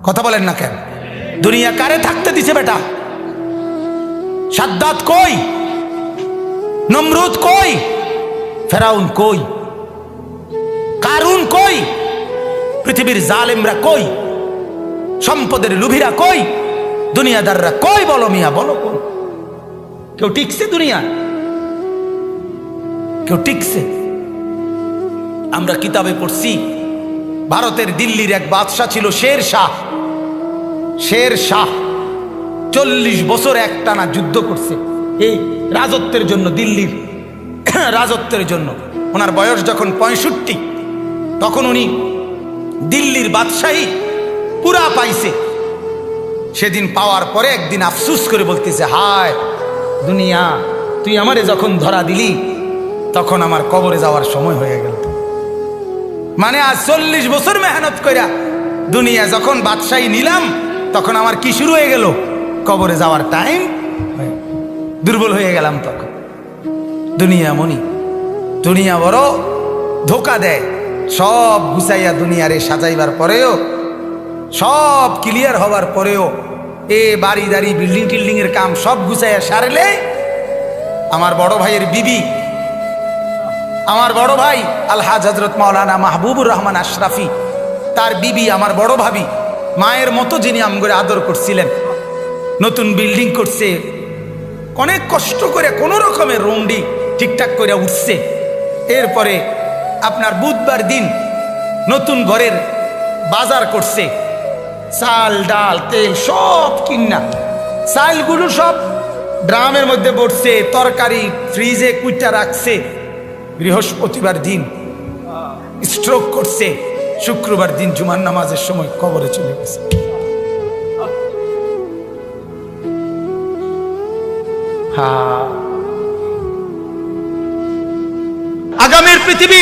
কথা বলেন না কেন? দুনিয়া কারে থাকতে দিছে বেটা? সাদ্দাত কই? নমরুদ কই? ফেরাউন কই? কারুন কই? পৃথিবীর জালেমরা কই? সম্পদের লুভিরা কই? দুনিয়াদাররা কই? বলো মিয়া, বলো কই? কেউ টিকছে দুনিয়া? কেউ টিকছে? আমরা কিতাবে পড়ছি ভারতের দিল্লির এক বাদশা ছিল শের শাহ। শের শাহ 40 বছর একটানা যুদ্ধ করছে এই রাজত্বের জন্য, দিল্লির রাজত্বের জন্য। ওনার বয়স যখন 65, তখন উনি দিল্লির বাদশাহী পুরা পাইছে। সেদিন পাওয়ার পরে একদিন আফসুস করে বলতেছে, হায় দুনিয়া, তুই আমারে যখন ধরা দিলি তখন আমার কবরে যাওয়ার সময় হয়ে গেল। মানে আজ 40 বছর মেহনত কইরা দুনিয়া যখন বাদশাহী নিলাম, তখন আমার কি শুরু হয়ে গেল? কবরে যাওয়ার টাইম। দুর্বল হয়ে গেলাম তখন। দুনিয়া মনি, দুনিয়া বড় ধোকা দেয়। সব গুছাইয়া দুনিয়ারে সাজাইবার পরেও, সব ক্লিয়ার হবার পরেও, এ বাড়ি দাড়ি বিল্ডিং টিল্ডিং এর কাম সব গুছাইয়া সারলে আমার বড় ভাইয়ের বিবি, আমার বড় ভাই আলহাজ হযরত মাওলানা মাহবুবুর রহমান আশরাফি, তার বিবি আমার বড় ভাবি, মায়ের মতো যিনি আমগরে আদর করছিলেন, নতুন বিল্ডিং করছে, অনেক কষ্ট করে কোনো রকমের রুমডি ঠিকঠাক করে উঠছে। এরপরে আপনার বুধবার দিন নতুন ঘরের বাজার করছে, চাল ডাল তেল সব কিনা, চালগুলো সব ড্রামের মধ্যে পড়ছে, তরকারি ফ্রিজে কুইটা রাখছে। বৃহস্পতিবার দিন স্ট্রোক করছে, শুক্রবার দিন জুমার নামাজের সময় কবরে চলে গেছে। আগামীর পৃথিবী,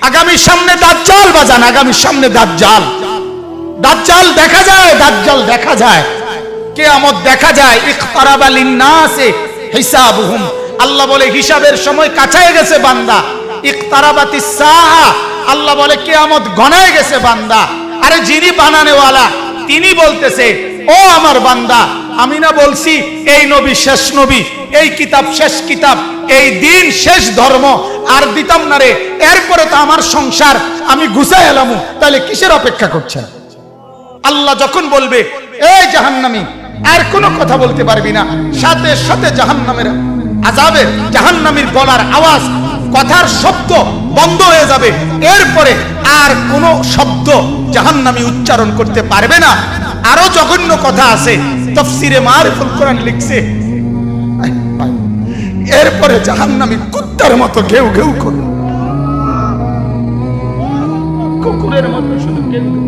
আগামীর সামনে দাজ্জাল বাজান, আগামীর সামনে দাজ্জাল। দাজ্জাল দেখা যায়, দাজ্জাল দেখা যায়, কিয়ামত দেখা যায়। ইকতারাবা লিন্নাসে হিসাবুহুম, আল্লাহ বলে হিসাবের সময় কাছায় গেছে বান্দা। ইকতারাবাতিস সাআ, আল্লাহ বলে কিয়ামত ঘনায় গেছে বান্দা। আরে যিনি বানানেওয়ালা তিনি বলতেছে, ও আমার বান্দা, আমি না বলছি এই নবী শেষ নবী, এই কিতাব শেষ কিতাব, এই দিন শেষ ধর্ম, আর দিতাম না রে। এরপরে তো আমার সংসার আমি গুছাই এলাম, তাহলে কিসের অপেক্ষা করছেন? আল্লাহ যখন বলবে এই জাহান্নামী, আর কোনো কথা বলতে পারবি না, সাথে সাথে জাহান্নামের আযাবের, জাহান্নামীর গলার আওয়াজ, কথার শব্দ বন্ধ হয়ে যাবে। এরপরে আর কোনো শব্দ জাহান্নামী উচ্চারণ করতে পারবে না। আরো জঘন্য কথা আছে, তাফসীরে মারিফুল কোরআন লিখছে, এরপরে জাহান্নামী কুত্তার মতো ঘেউ ঘেউ করবে, কুকুরের মতো শুধু ঘেউ ঘেউ।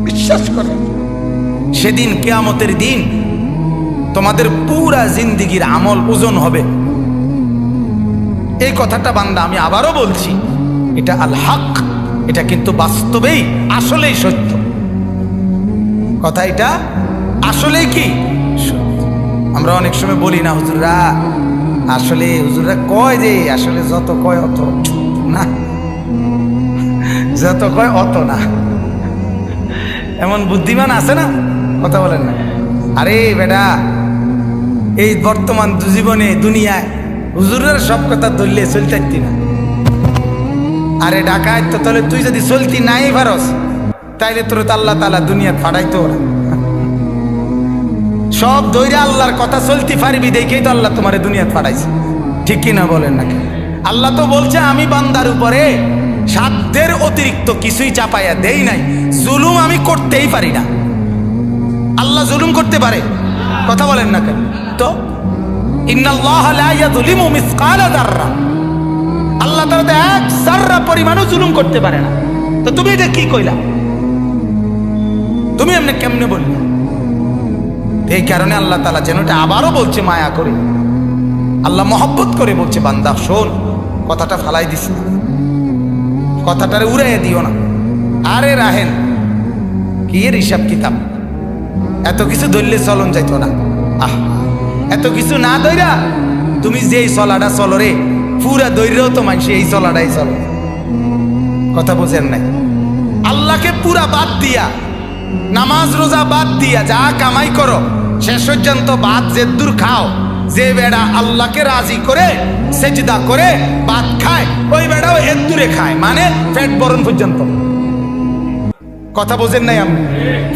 বিশ্বাস করেন, সেদিন কিয়ামতের দিন তোমাদের পুরা জিন্দেগির আমল ওজন হবে। এই কথাটা বান্দা আমি আবারও বলছি, এটা আল হক, এটা কিন্তু বাস্তবেই আসলেই সত্য কথা। এটা আসলেই কি আমরা অনেক সময় বলি না, হুজুররা আসলে, হুজুররা কয় যে আসলে যত কয় অত না, যত কয় অত না। এমন বুদ্ধিমান আছে না, কথা বলেন না। আরে বেটা, এই বর্তমান জীবনে দুনিয়ায় হুজুরের সব কথা ধরলে চলতে না। আরে ডাকায় তো, তাহলে তুই যদি চলতি নাই পারস, তাইলে তোর তো আল্লাহ তাআলা দুনিয়া ফাড়াইতো ওরা। সব ধৈর্য আল্লাহর কথা চলতে পারবি দেখেই তো আল্লাহ তোমার দুনিয়া ফাড়াইছে, ঠিক কিনা বলেন নাকি? আল্লাহ তো বলছে আমি বান্দার উপরে সাধ্যের অতিরিক্ত কিছুই চাপাইয়া দেই নাই, জুলুম আমি করতেই পারি না। আল্লাহ জুলুম করতে পারে? কথা বলেন না কেন? তো ইন্নাল্লাহা লা ইয়াযলিমু মিসকালা যাররা, আল্লাহ তাআলা এক যাররা পরিমাণও জুলুম করতে পারে না। তো তুমি এটা কি কইলা? তুমি এমনি কেমনে বললে? এই কারণে আল্লাহ তাআলা যেন এটা আবারও বলছে মায়া করে, আল্লাহ মহব্বত করে বলছে, বান্দা শোন, কথাটা ফালাই দিস না, কথাটারে উড়াইয়া দিও না। আরে রাহেন কি এর হিসাব কিতাব, এত কিছু ধরলে চলন যাইতো না। আহ, এত কিছু না ধইরা তুমি যেই চলাটা চলো রে, পুরা দৈর্য তো মানুষ এই চলাটাই চলো। কথা বোঝেন নাই? আল্লাহকে পুরা বাদ দিয়া, নামাজ রোজা বাদ দিয়া যা কামাই করো, শেষ পর্যন্ত ভাত যে দূর খাও, যে বেড়া আল্লাহকে রাজি করে সেজদা করে ভাত খায়, ওই বেড়াও এর দূরে খায়, মানে পেট বরণ পর্যন্ত। কথা বোঝেন নাই আমি?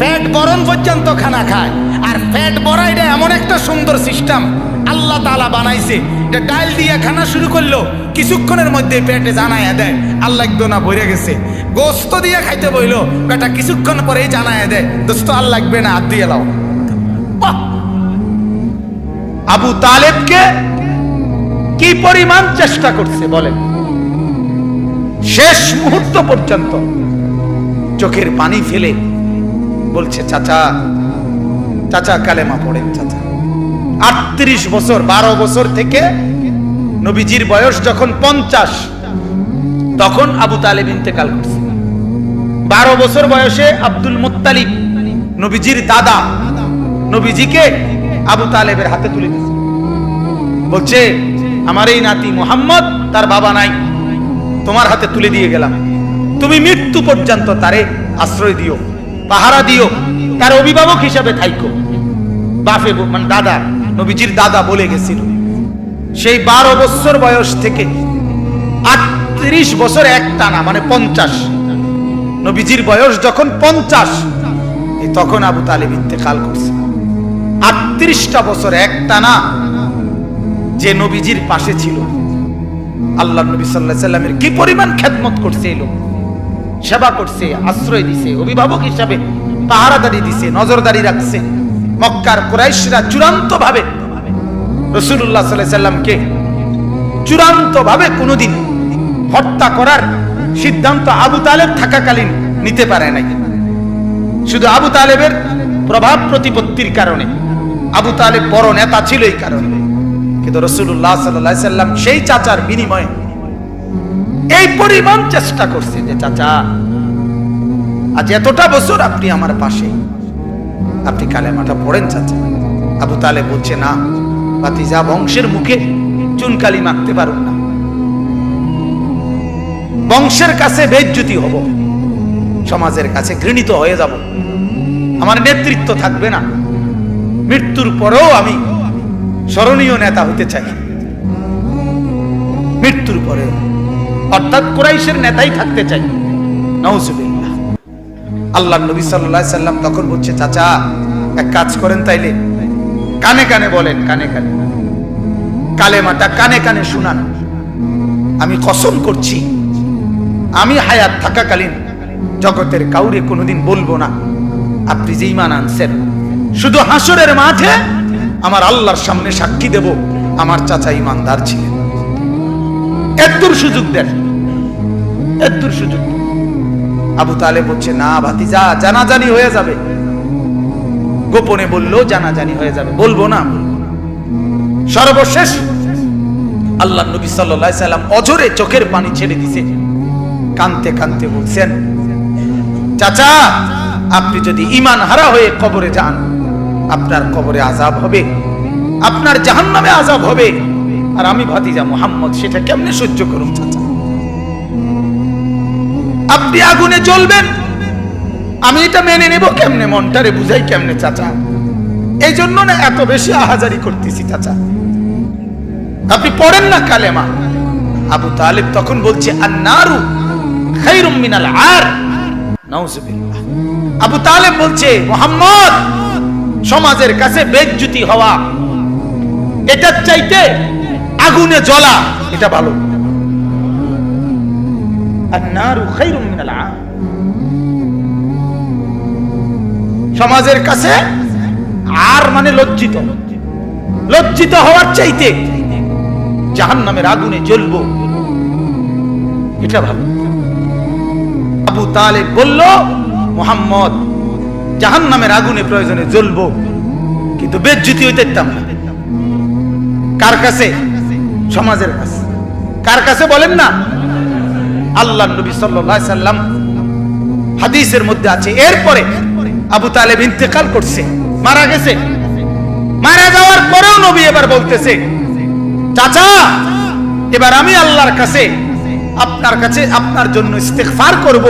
পেট বরণ পর্যন্ত খানা খায়। আর পেট ভরাইটা এমন একটা সুন্দর সিস্টেম আল্লাহ তাআলা বানাইছে, এটা ডাল দিয়ে খানা শুরু করলো, কিছুক্ষণের মধ্যে পেটে জানায়া দেয় আল্লাহ একদোনা ভরে গেছে। গোস্ত দিয়ে খাইতে বইলো, বেটা কিছুক্ষণ পরেই জানায়া দেয় দোস্ত আর লাগবে না, হাত দিয়ে লাও। আবু তালেবকে কি পরিমাণ চেষ্টা করছে বলেন, শেষ মুহূর্ত পর্যন্ত চোখের পানি ফেলে বলছে চাচা, চাচা কালেমা পড়েন চাচা। 38 বছর, 12 বছর থেকে নবীজির বয়স যখন 50, তখন আবু তালেব ইন্তেকাল করছে। 12 বছর বয়সে আব্দুল মুত্তালিব নবীজির দাদা নবীজিকে আবু তালেবের হাতে তুলে দিয়েছে, বলছে আমার এই নাতি মুহাম্মদ, তার বাবা নাই, তোমার হাতে তুলে দিয়ে গেলাম, তুমি মৃত্যু পর্যন্ত তারে আশ্রয় দিও, পাহারা দিও, তার অভিভাবক হিসাবে থাইকো। বাপে মানে দাদা, নবীজির দাদা বলে গেছিল। সেই 12 বছর বয়স থেকে 38 বছর এক টানা, মানে 50, নবীজির বয়স যখন 50, তখন আবু তালেব ইন্তেকাল করছে। 38টা বছর এক টানা যে নবীজির পাশে ছিল, আল্লাহ নবী সাল্লাল্লাহু আলাইহি সাল্লামের কি পরিমাণ খেদমত করছে, এই লোক সেবা করছে, আশ্রয় দিছে, অভিভাবক হিসাবে পাহারাদারি দিছে, নজরদারি রাখছে। মক্কার কুরাইশরা চূড়ান্ত ভাবে রাসূলুল্লাহ সাল্লাল্লাহু আলাইহি সাল্লামকে চূড়ান্ত ভাবে কোনোদিন হত্যা করার সিদ্ধান্ত আবু তালেব থাকাকালীন নিতে পারে নাই। শুধু আবু তালেবের প্রভাব প্রতিপত্তির কারণে, আবু তালেব বড় নেতা ছিল এই কারণে, কিন্তু রাসূলুল্লাহ সাল্লাল্লাহু আলাইহি সাল্লাম সেই চাচার বিনিময়ে এই পরিমাণ চেষ্টা করছে যে চাচা আজ এতটা বছর আপনি আমার পাশে, আপনি কালেমাটা পড়েন চাচা। আবু তালেব বলছে না ভাতিজা, বংশের মুখে চুনকালি মাখতে পারুন না, বংশের কাছে বেইজ্জতি হব, সমাজের কাছে ঘৃণিত হয়ে যাব, আমার নেতৃত্ব থাকবে না, মৃত্যুর পরেও আমি স্মরণীয় নেতা হতে চাই, মৃত্যুর পরেও, অর্থাৎ কুরাইশের নেতাই থাকতে চাই। নাউজুবিল্লাহ। আল্লাহ নবী সাল্লাল্লাহু আলাইহি সাল্লাম তখন বলছে চাচা এক কাজ করেন, তাইলে কানে কানে বলেন, কানে কানে কালেমাটা কানে কানে শুনান, আমি কসম করছি আমি হায়াত থাকাকালীন জগতের কাউরে কোনোদিন বলবো না আপনি যে ঈমান আনছেন, শুধু হাসরের মাঠে আমার আল্লাহর সামনে সাক্ষী দেব আমার চাচা ঈমানদার ছিলেন। এতদূর সুযোগ দেন, এতদূর সুযোগ। আবু তালেব বলছে না ভাতিজা, জানাজানি হয়ে যাবে, গোপনে বললেও জানাজানি হয়ে যাবে, বলবো না। সর্বশেষ আল্লাহ নবী সাল্লাল্লাহু আলাইহি সাল্লাম অঝরে চোখের পানি ছেড়ে দিছে, কাঁদতে কাঁদতে বলছেন চাচা আপনি যদি ঈমান হারা হয়ে কবরে যান, আপনার কবরে আযাব হবে, আপনার জাহান্নামে আযাব হবে, আর আমি ভাতিজা মুহাম্মদ সেটা কেমনে সহ্য করুন চাচা? আপনি আগুনে জ্বলবেন, আমি এটা মেনে নেব কেমনে, মনটারে বুঝাই কেমনে চাচা? এই জন্য না এত বেশি আহাজারি করতেছি চাচা, আপনি পড়েন না কালেমা। আবু তালেব তখন বলছে আন্নারু খায়রুম মিনাল আর। নাউজুবিল্লাহ। আবু তালেব বলছে মুহাম্মদ, সমাজের কাছে বেইজ্জতি হওয়া এটার চাইতে আগুনে জ্বলা এটা ভালো। আন্নারু খায়রুম মিনাল আর। সমাজের কাছে আর মানে লজ্জিত, লজ্জিত হওয়ার চাইতে জাহান্নামের আগুনে জ্বলবো এটা ভালো। আবু তালেব বলল মুহাম্মদ জাহান্নামের আগুনে প্রয়োজনে জ্বলবো, কিন্তু বেজ্জতি হইতে দিতাম না। কার কাছে? সমাজের কাছে। কার কাছে বলেন না? আল্লাহ নবী সাল্লাল্লাহু আলাইহি সাল্লাম হাদিসের মধ্যে আছে, এরপরে আবু তালেব ইন্তেকাল করছে, মারা গেছে। মারা যাওয়ার পরেও নবী এবার বলতেছে চাচা এবার আমি আল্লাহর কাছে আপনার কাছে আপনার জন্য ইস্তেগফার করব,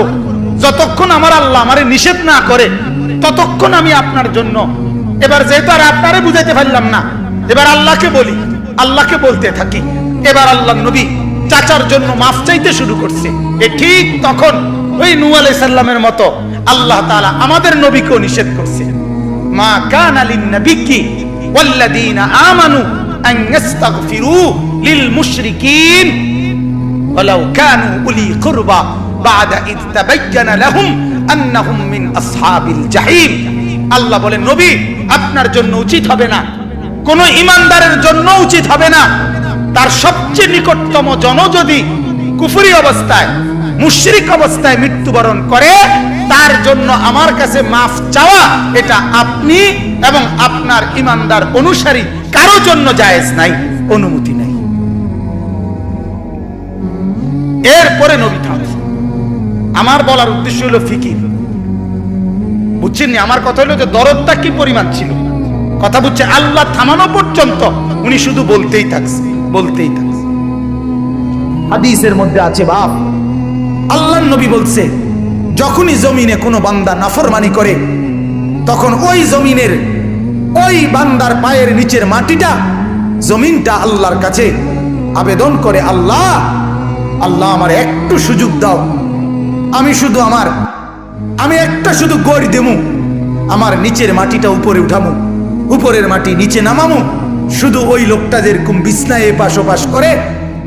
যতক্ষণ আমার আল্লাহ আমারে নিষেধ না করে ততক্ষণ আমি আপনার জন্য। এবার যেহেতু আর আপনারে বুঝাইতে পারলাম না, এবার আল্লাহকে বলি, আল্লাহকে বলতে থাকি। এবার আল্লাহ নবী চাচার জন্য মাফ চাইতে শুরু করছে। ঠিক তখন ওই নূহ আলাইহিস সালামের মতো আল্লাহ তাআলা আমাদের নবীকেও নিষেধ করছে, মা কানা লিন নাবিয়্যি ওয়াল্লাযীনা আমানু আন ইস্তাগফিরু লিল মুশরিকিন ওয়ালাউ কানু উলি কুরবা বা'দা ইয তাবায়্যানা লাহুম আন্নাহুম মিন আসহাবিল জাহিম। আল্লাহ বলেন, নবী আপনার জন্য উচিত হবে না, কোন ঈমানদারের জন্য উচিত হবে না, তার সবচেয়ে নিকটতম জন যদি কুফরি অবস্থায় মুশরিক অবস্থায় মৃত্যুবরণ করে, তার জন্য আমার কাছে মাফ চাওয়া এটা আপনি এবং আপনার ঈমানদার অনুসারী কারো জন্য জায়েজ নাই, অনুমতি নাই। এরপরে নবী থামছে। আমার বলার উদ্দেশ্য হলো ফিকির, বুঝছেন? আমার কথা হলো যে দরদটা কি পরিমাণ ছিল, কথা বুঝছে? আল্লাহ থামানো পর্যন্ত উনি শুধু বলতেই থাকছে, বলতেই থাকছে। হাদিসের মধ্যে আছে, বাপ আল্লাহর নবী বলছে, যখনই জমিনে কোনো বান্দা নাফরমানি করে তখন ওই জমিনের ওই বান্দার পায়ের নিচের মাটিটা, জমিনটা আল্লাহর কাছে আবেদন করে, আল্লাহ আল্লাহ আমার একটু সুযোগ দাও, আমি একটা শুধু গড় দেবো, আমার নিচের মাটিটা উপরে উঠামু, উপরের মাটি নিচে নামামু, শুধু ওই লোকটা যেরকম বিছনায় এপাশ ওপাশ করে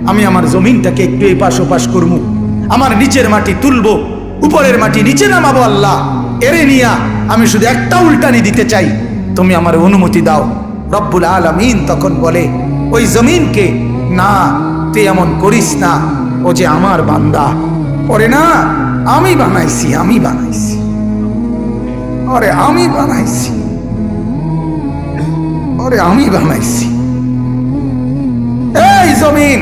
আমি আমার জমিনটাকে একটু এপাশ ওপাশ করবো, আমার নিচের মাটি তুলবো, উপরের মাটি নিচে নামাবো, আল্লাহ এরে নিয়া আমি শুধু একটা উল্টানি দিতে চাই, তুমি আমার অনুমতি দাও। রব্বুল আলামিন তখন বলে ওই জমিনকে, না তুই এমন করিস না, ও যে আমার বান্দা, ওরে না আমি বানাইছি, ওরে আমি বানাইছি, এই জমিন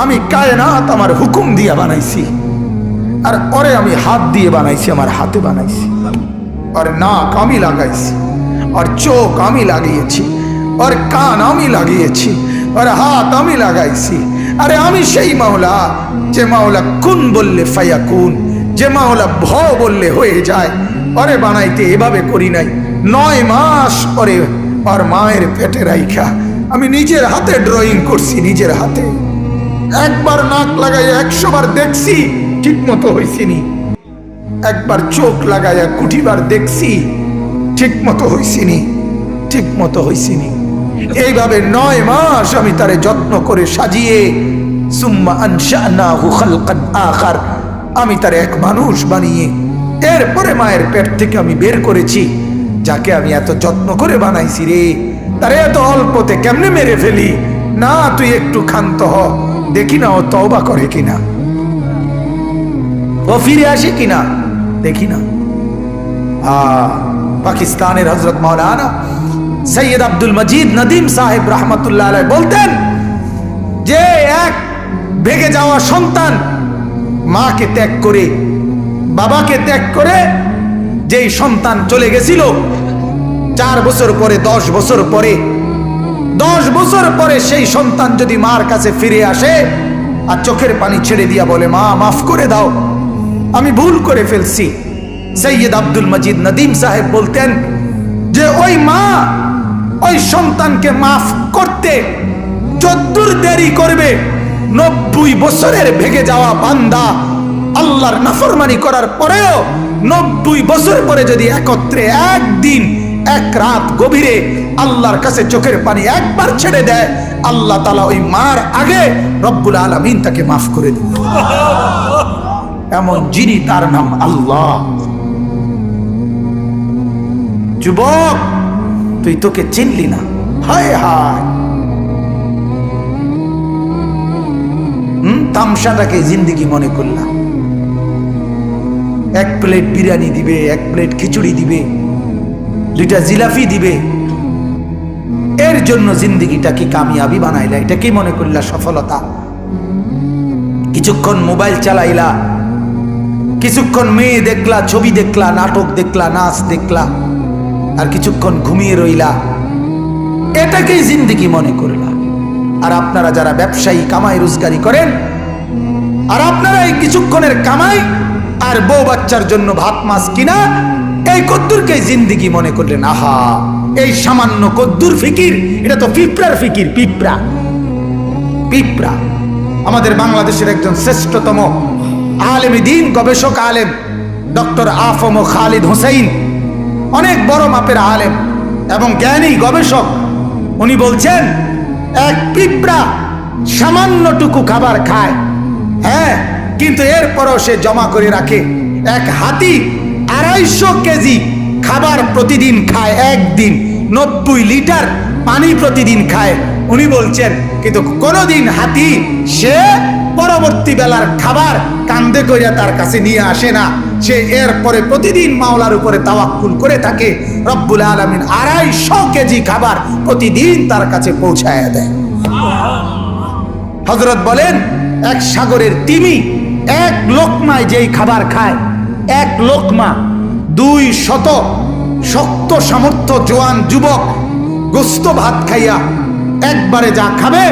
আমি কায়নাত আমার হুকুম দিয়ে বানাইছি, আর ওরে আমি হাত দিয়ে বানাইছি, আমার হাতে বানাইছি, ওর নাক আমি লাগাইছি, ওর চোখ আমি লাগিয়েছি, ওর কান আমি লাগিয়েছি, ওর হাত আমি লাগাইছি। আরে আমি সেই মাওলা, যে মাওলা কুন বললে ফায়াকুন, যে মাওলা ভ বললে হয়ে যায়। ওরে বানাইতে এভাবে করি নাই, 9 মাস পরে ওর মায়ের পেটে রাইখা আমি নিজের হাতে ড্রয়িং করছি, নিজের হাতে। একবার নাক লাগাইয়া 100 বার দেখছি, ঠিক মতো হয়েছিনি। একবার চোখ লাগাইয়া কুঠিবার দেখছি, ঠিক মতো হয়েছিনি। এইভাবে 9 মাস আমি তারে যত্ন করে সাজিয়ে, সুম্মা আনশানাহু খালকান আখার, আমি তারে এক মানুষ বানিয়ে এরপরে মায়ের পেট থেকে আমি বের করেছি। যাকে আমি এত যত্ন করে বানাইছি রে, তারে এত অল্পতে কেমনে মেরে ফেলি? না তুই একটু ক্ষান্ত হ, দেখি না ও তওবা করে কিনা, ও ফিরে আসে কিনা, দেখি না। পাকিস্তানের হযরত মাওলানা সৈয়দ আব্দুল মজিদ নদীম সাহেব রহমতুল্লাহ আলাইহি বলতেন যে এক ভেগে যাওয়া সন্তান মাকে ত্যাগ করে, বাবাকে ত্যাগ করে যেই সন্তান চলে গেছিল, 4 বছর পরে 10 বছর পরে 10 বছর পরে সেই সন্তান যদি মার কাছে ফিরে আসে আর চোখের পানি ছেড়ে দিয়া বলে, মা মাফ করে দাও, আমি ভুল করে ফেলছি, সৈয়দ আব্দুল মজিদ নদীম সাহেব বলতেন যে ওই মা ওই সন্তানকে মাফ করতে যদ্দূর দেরি করবে, 90 বছরের ভেগে যাওয়া বান্দা আল্লাহর নাফরমানি করার পরেও 90 বছর পরে যদি একত্রে একদিন এক রাত গভীরে আল্লাহর কাছে চোখের পানি একবার ছেড়ে দেয়, আল্লাহ তাআলা ওই মার আগে রব্বুল আলামিন তাকে মাফ করে দেন। এমন যিনি, তার নাম আল্লাহ। যুবক তুই তোকে চিনলি না, হায় হায়, তামসাটাকে জিন্দেগি মনে করলাম। 1 প্লেট বিরিয়ানি দিবে, 1 প্লেট খিচুড়ি দিবে, 2টা জিলাপি দিবে, এর জন্য জিন্দেগিটা কি কামিয়াবি বানাইলা? এটা কি মনে করলা সফলতা? কিছুক্ষণ মোবাইল চালাইলা, কিছুক্ষণ মেয়ে দেখলা, ছবি দেখলা, নাটক দেখলা, নাচ দেখলা, আর কিছুক্ষণ ঘুমিয়ে রইলা, এটাকেই জিন্দেগি মনে করলা। আর আপনারা যারা ব্যবসায়ী কামাই রোজগারি করেন, আর আপনারা এই কিছুক্ষণের কামাই আর বউ বাচ্চার জন্য ভাত মাছ কিনা এই কদ্দুরকে জিন্দিগি মনে করলেন। আহা, এই সামান্য কদ্দুর ফিকির, এটা তো পিঁপড়ার ফিকির। পিঁপড়া পিঁপড়া। আমাদের বাংলাদেশের একজন শ্রেষ্ঠতম আলেমে দ্বীন, গবেষক আলেম ডক্টর আফম খালিদ হোসেন, অনেক বড় মাপের আলেম এবং জ্ঞানী গবেষক, উনি বলছেন এক পিঁপড়া সামান্যটুকু খাবার খায়, হ্যাঁ, কিন্তু এরপরও সে জমা করে রাখে। এক হাতি 250 কেজি খাবার প্রতিদিন খায়, একদিন 90 লিটার পানি প্রতিদিন খায়। উনি বলছেন কিন্তু কোনোদিন হাতি সে পরবর্তী বেলার খাবার কান্দে কইরা তার কাছে নিয়ে আসে না। সে এরপরে প্রতিদিন মাওলার উপরে তাওয়াক্কুল করে থাকে। রব্বুল আলামিন 250 কেজি খাবার প্রতিদিন তার কাছে পৌঁছায় দেয়। হযরত বলেন এক সাগরের তিমি এক লোকমায় যেই খাবার খায়, এক লোকমা 200 শক্ত সামর্থ্য জোয়ান যুবক গোস্ত ভাত খাইয়া একবারে যা খাবে,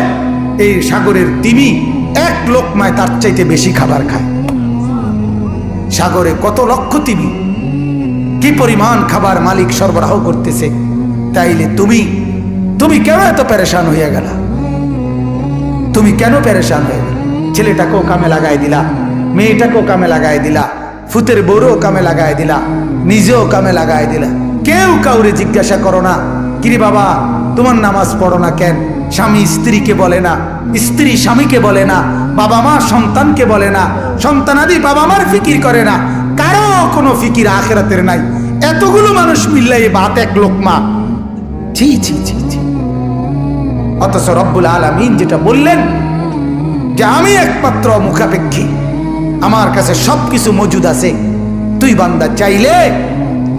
এই সাগরের তিমি এক লোকমায় তার চাইতে বেশি খাবার খায়। সাগরে কত লক্ষ তিমি, কি পরিমাণ খাবার মালিক সরবরাহ করতেছে। তাইলে তুমি কেন এত পেরেশান হইয়া গেলা? তুমি কেন পেরেশান হয়ে গেল? ছেলেটাকেও কামে লাগাই দিলা, মেয়েটাকেও কামে লাগাই দিলা, ফুতের বউরেও কামে লাগাই দিলা, নিজেও কামে লাগাই দিলা। কেউ কাউরে জিজ্ঞাসা করো না, কিরে বাবা তোমার নামাজ পড়ো না কেন? স্বামী স্ত্রীকে বলে না, স্ত্রী স্বামীকে বলে না, বাবা মা সন্তানকে বলে না, সন্তানাদি বাবা মার ফিকির করে না, কারো কোনো ফিকির আখিরাতের নাই। এতগুলো মানুষ মিললে এই ভাত এক লোকমা, ছি ছি ছি ছি। অথচ রব্বুল আলামিন যেটা বললেন যে আমি একমাত্র মুখাপেক্ষী, আমার কাছে সবকিছু মজুদ আছে। তুই বান্দা চাইলে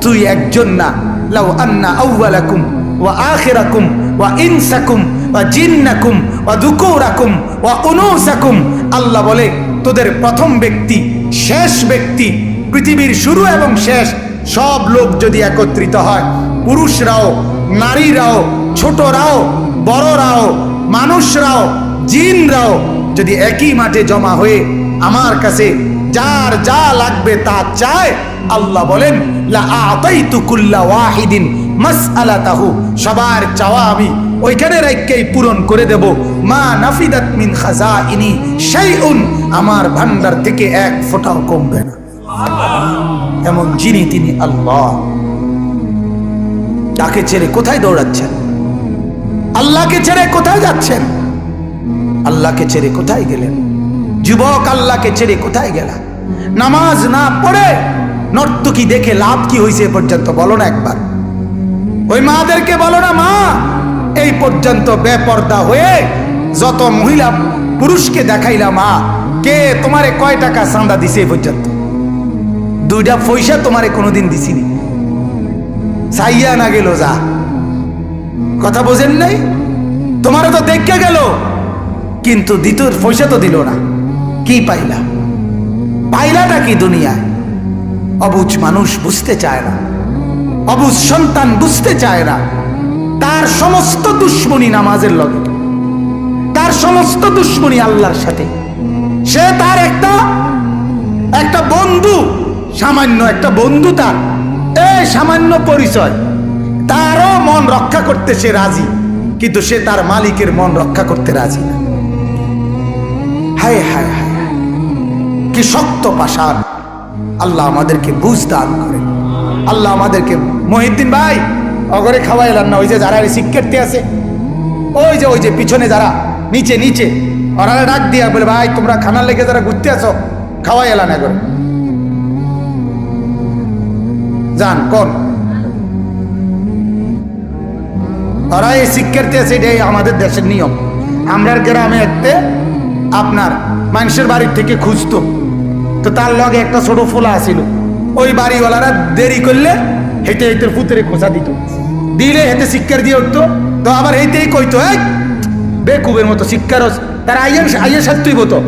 তুই একজন না, লাউ আন্না আউওয়ালাকুম ওয়া আখিরাকুম ওয়া ইনসাকুম ওয়া জিন্নাকুম ওয়া যুকুরাকুম ওয়া উনুসাকুম, আল্লাহ বলে তোদের প্রথম ব্যক্তি, শেষ ব্যক্তি, পৃথিবীর শুরু এবং শেষ সব লোক যদি একত্রিত হয়, পুরুষরাও নারীরাও ছোটরাও বড়রাও মানুষরাও জিনরাও যদি একই মাঠে জমা হয়ে আমার কাছে যার যা লাগবে তা চায়, আল্লাহ বলেন লা আতাইতু কুল্লা ওয়াহিদিন মাসআলাতাহু, সবার চাওয়া আমি ওইখানে রাখকেই পূরণ করে দেব। মা নাফিদাত মিন খাজাইনি শাইউন, আমার ভান্ডার থেকে এক ফোঁটাও কমবে না। এমন যিনি তিনি আল্লাহ। তাকে ছেড়ে কোথায় দৌড়াচ্ছেন? আল্লাহকে ছেড়ে কোথায় যাচ্ছেন? আল্লাহকে ছেড়ে কোথায় গেলেন? যুবক, আল্লাহকে ছেড়ে কোথায় গেলা? নামাজ না পড়ে নর্তকী দেখে লাভ কি হয়েছে পর্যন্ত বলো না একবার। ওই মাদেরকে বলো না, মা এই পর্যন্ত বেপর্দা হয়ে যত মহিলা পুরুষকে দেখাইলা, মা কে তোমারে কয় টাকা চাঁদা দিছে এই পর্যন্ত? 2টা পয়সা তোমারে কোনোদিন দিছিনি, চাইয়া না গেল যা। কথা বোঝেন নাই? তোমারে তো দেখে গেল কিন্তু দ্বিতীয় পয়সা তো দিল না। কি পাইলা? পাইলাটা কি দুনিয়ায়? অবুঝ মানুষ বুঝতে চায় না, অবুঝ সন্তান বুঝতে চায় না। তার সমস্ত দুশ্মনী নামাজের লগে, তার সমস্ত দুশ্মনী আল্লাহর সাথে। সে তার একটা বন্ধু, সামান্য একটা বন্ধু, তার এই সামান্য পরিচয়, তারও মন রক্ষা করতে সে রাজি, কিন্তু সে তার মালিকের মন রক্ষা করতে রাজি না। হায় হায় হায়, কি শক্ত পাষাণ। আল্লাহ আমাদেরকে বুঝ দান করে। আল্লাহ আমাদেরকে, মহিউদ্দিন ভাই অগরে খাওয়াই এলাম না, ওই যে যারা শিক্ষার্থী আছে, ওই যে পিছনে যারা নিচে ওরা ডাক দিয়া বলে, ভাই তোমরা খানার লেগে যারা ঘুরতে আছো খাওয়াই এলাম একবার, যান কোন ওরা এই শিক্ষার্থী আছে। এটাই আমাদের দেশের নিয়ম। আমরা গ্রামে একটা আপনার মানুষের বাড়ির থেকে খুঁজতো, তো তার লগে একটা ছোট ফোলা আছিল, ওই বাড়িওয়ালারা দেরি করলে হেঁটে হেঁটে পুতরে খোঁচা দিত, দিলে হেঁটে শিক্ষার দিয়ে উঠতো, তো আবার হেঁটেই কইতো এই বেকুবের মতো শিক্ষার, তারা আইয়া সাথ তুইব তো